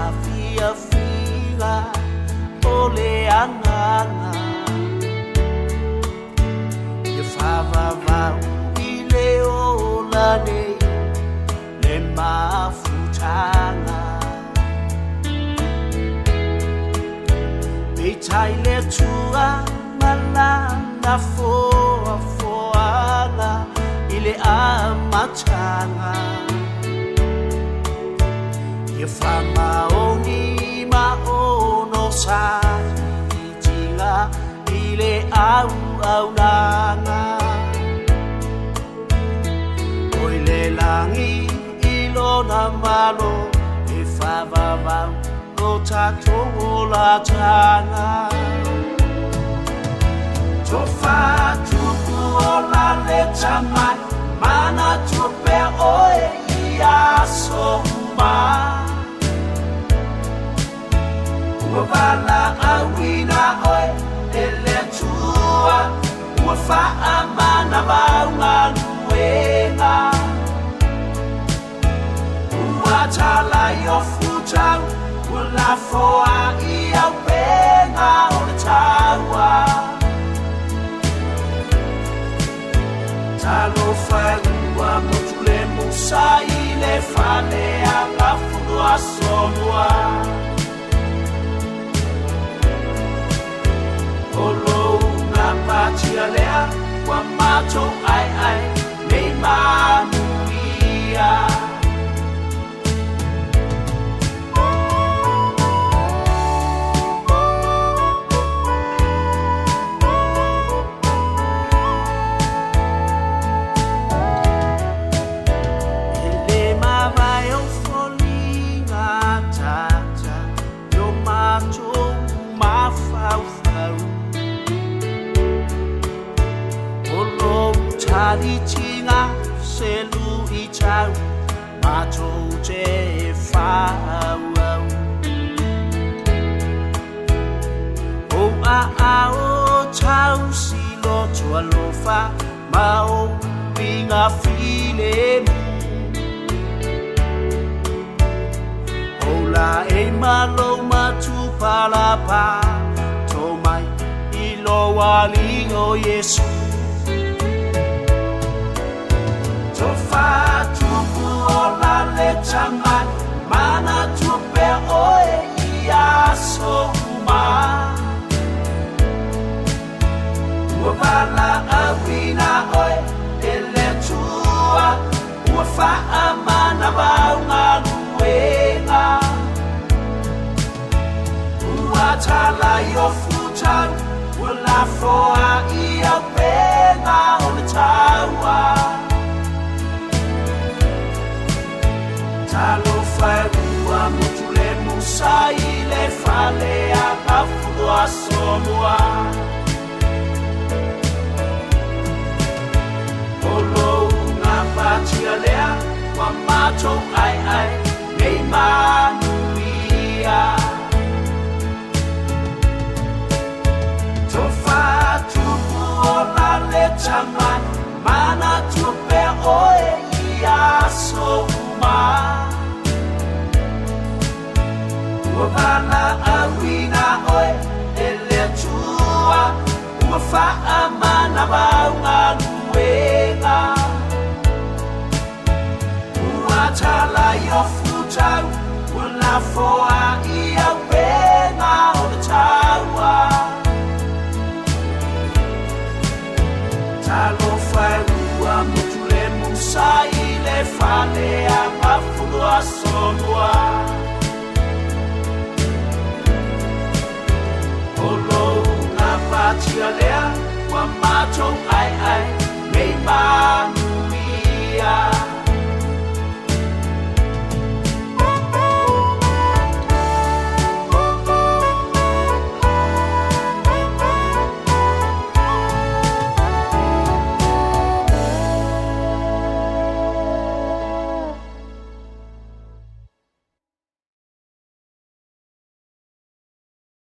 afia fila ole anganga ye fava va ile ola ne le mafutanga Beitai le tua malanda foala ile amatanga Ye fama oni maono sa itinga ile au nanga Oile langi ilo na malo e fava o tatongo la tanga Tofa tupu o la letamai mana tupe oe ia soma Uavala awina oe ele tua Uafa amana vaunga luenga Uatala yo futau Ula foa ia upenga o le taua Talo whaua motule musa I le whale a ngafurua somua Olo ngā pātia lea Wa mato ai Mei manuia Taritinga selu I tau mato te whauau O a o tau silo tua lofa Mao pinga filemu O la e malo matu palapa Tomai ilo wali o Yesu Tofa tupu o la letamai Mana tupe oe ia soma Uavala awina oe ele tua Uafa amana vaunga luenga Uatala yo futau Ula foa ia penga o le taua Talo whaua motule musa I le whale a ngafurua somua Olo ngā pātia lea Wa mato ai Mei manuia Tofa tupu o la letamai Mana tupe oe ia soma Uavala awina oe ele tua Uafa amana vaunga luenga Uatala yo futau Ula foa ia upenga o le taua Talo whaua motule musa I le whale a ngafurua somua Olo ngā pātia lea Wa mato ai Mei